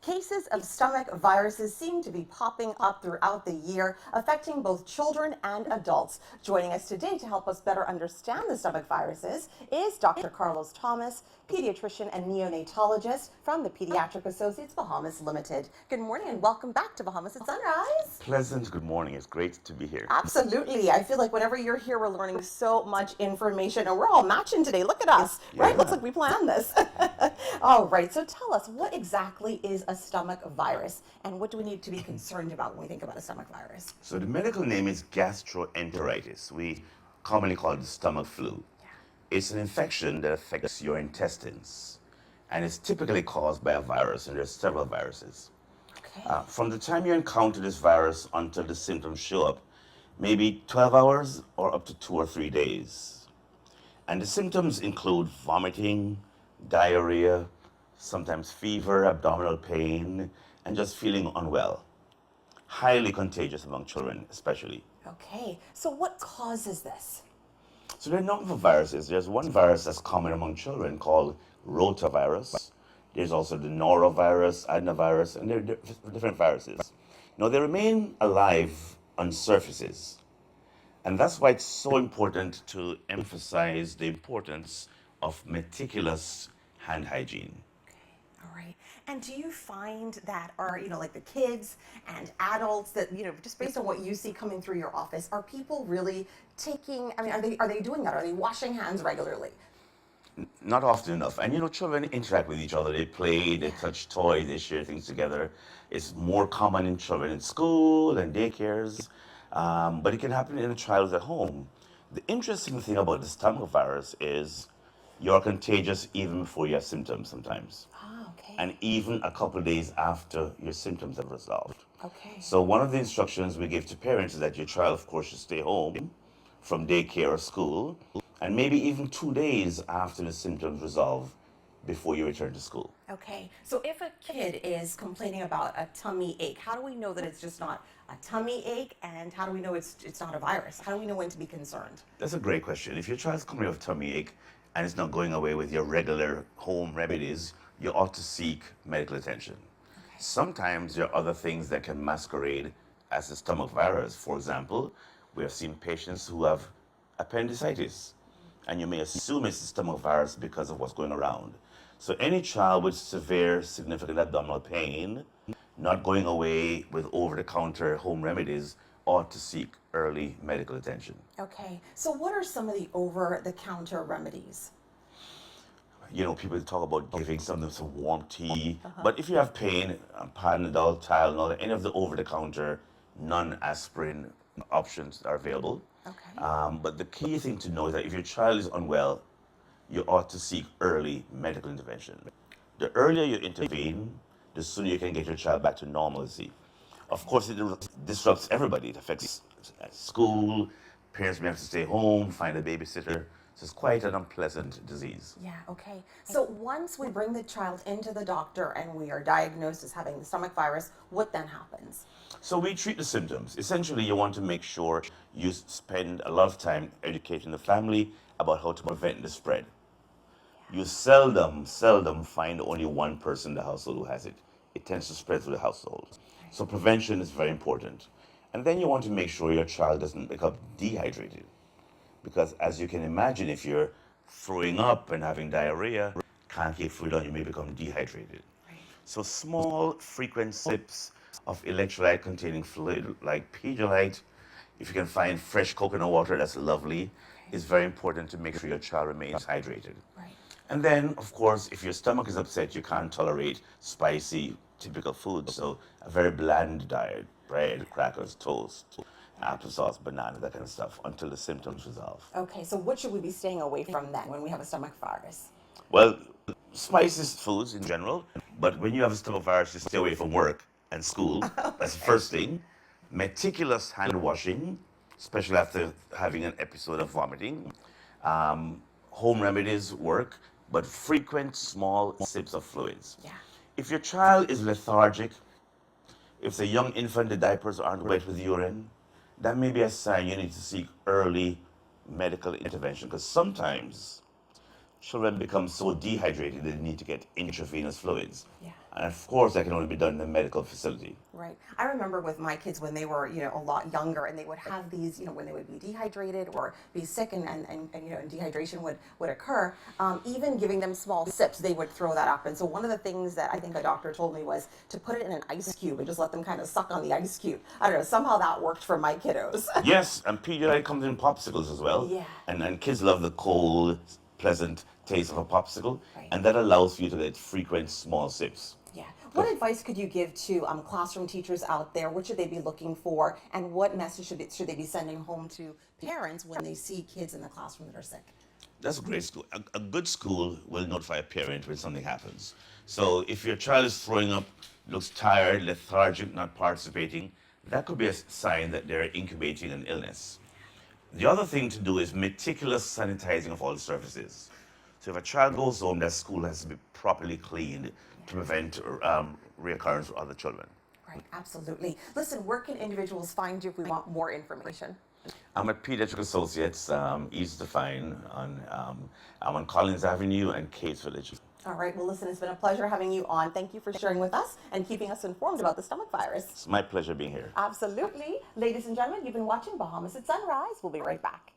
Cases of stomach viruses seem to be popping up throughout the year, affecting both children and adults. Joining us today to help us better understand the stomach viruses is Dr. Carlos Thomas, pediatrician and neonatologist from the Pediatric Associates Bahamas Limited. Good morning and welcome back to Bahamas at Sunrise. Pleasant good morning. It's great to be here. Absolutely. I feel like whenever you're here, we're learning so much information and we're all matching today. Look at us, right? Looks Yeah. like we planned this. All right. So tell us, what exactly is a stomach virus and what do we need to be concerned about when we think about a stomach virus? So the medical name is gastroenteritis. We commonly call it the stomach flu. It's an infection that affects your intestines, and it's typically caused by a virus, and there's several viruses. Okay. From the time you encounter this virus until the symptoms show up, maybe 12 hours or up to 2 or 3 days. And the symptoms include vomiting, diarrhea, sometimes fever, abdominal pain, and just feeling unwell. Highly contagious among children, especially. Okay. So what causes this? So there are a number of viruses. There's one virus that's common among children called rotavirus. There's also the norovirus, adenovirus, and there are different viruses. Now, they remain alive on surfaces. And that's why it's so important to emphasize the importance of meticulous hand hygiene. All right. And do you find that are, like the kids and adults that, just based on what you see coming through your office, are people really are they doing that? Are they washing hands regularly? Not often enough. And children interact with each other. They play, they touch toys, they share things together. It's more common in children in school and daycares, but it can happen in a child at home. The interesting thing about the stomach virus is you're contagious even before you have symptoms sometimes, Ah, okay. and even a couple of days after your symptoms have resolved. Okay. So one of the instructions we give to parents is that your child, of course, should stay home from daycare or school, and maybe even 2 days after the symptoms resolve before you return to school. Okay. So if a kid is complaining about a tummy ache, how do we know that it's just not a tummy ache, and how do we know it's not a virus? How do we know when to be concerned? That's a great question. If your child's coming with tummy ache and it's not going away with your regular home remedies, you ought to seek medical attention. Sometimes there are other things that can masquerade as a stomach virus. For example, we have seen patients who have appendicitis, and you may assume it's a stomach virus because of what's going around. So any child with severe, significant abdominal pain, not going away with over-the-counter home remedies, ought to seek early medical attention. Okay. So what are some of the over-the-counter remedies? People talk about giving some warm tea, but if you have pain, Panadol, Tylenol, any of the over-the-counter non-aspirin options are available. Okay. But the key thing to know is that if your child is unwell, you ought to seek early medical intervention. The earlier you intervene, the sooner you can get your child back to normalcy. Of course, it disrupts everybody. It affects school, parents may have to stay home, find a babysitter. So it's quite an unpleasant disease. Yeah, okay. So once we bring the child into the doctor and we are diagnosed as having the stomach virus, what then happens? So we treat the symptoms. Essentially, you want to make sure you spend a lot of time educating the family about how to prevent the spread. You seldom find only one person in the household who has it. It tends to spread through the household. So prevention is very important. And then you want to make sure your child doesn't become dehydrated. Because as you can imagine, if you're throwing up and having diarrhea, can't keep food down, you may become dehydrated. Right. So small, frequent sips of electrolyte-containing fluid like Pedialyte, if you can find fresh coconut water, that's lovely, is very important to make sure your child remains hydrated. Right. And then, of course, if your stomach is upset, you can't tolerate spicy, typical foods. So a very bland diet, bread, crackers, toast, applesauce, banana, that kind of stuff, until the symptoms resolve. Okay, so what should we be staying away from then when we have a stomach virus? Well, spicy foods in general, but when you have a stomach virus, you stay away from work and school. That's the first thing. Meticulous hand washing, especially after having an episode of vomiting. Home remedies work, but frequent small sips of fluids. Yeah. If your child is lethargic, if it's a young infant, the diapers aren't wet with urine, that may be a sign you need to seek early medical intervention, because sometimes children become so dehydrated they need to get intravenous fluids. Yeah. And of course, that can only be done in a medical facility. Right. I remember with my kids when they were, a lot younger and they would have these, when they would be dehydrated or be sick and dehydration would occur, even giving them small sips, they would throw that up. And so one of the things that I think a doctor told me was to put it in an ice cube and just let them kind of suck on the ice cube. I don't know, somehow that worked for my kiddos. Yes, and Pedialyte comes in popsicles as well. Yeah. And kids love the cold, pleasant taste of a popsicle. Right. And that allows you to get frequent small sips. Yeah. What advice could you give to classroom teachers out there? What should they be looking for, and what message should they be sending home to parents when they see kids in the classroom that are sick? That's a great school. A good school will notify a parent when something happens. So if your child is throwing up, looks tired, lethargic, not participating, that could be a sign that they're incubating an illness. The other thing to do is meticulous sanitizing of all surfaces. So if a child goes home, that school has to be properly cleaned to prevent reoccurrence with other children. Right, absolutely. Listen, where can individuals find you if we want more information? I'm at Pediatric Associates, easy to find. I'm on Collins Avenue and Case Village. All right, well, listen, it's been a pleasure having you on. Thank you for sharing with us and keeping us informed about the stomach virus. It's my pleasure being here. Absolutely. Ladies and gentlemen, you've been watching Bahamas at Sunrise. We'll be right back.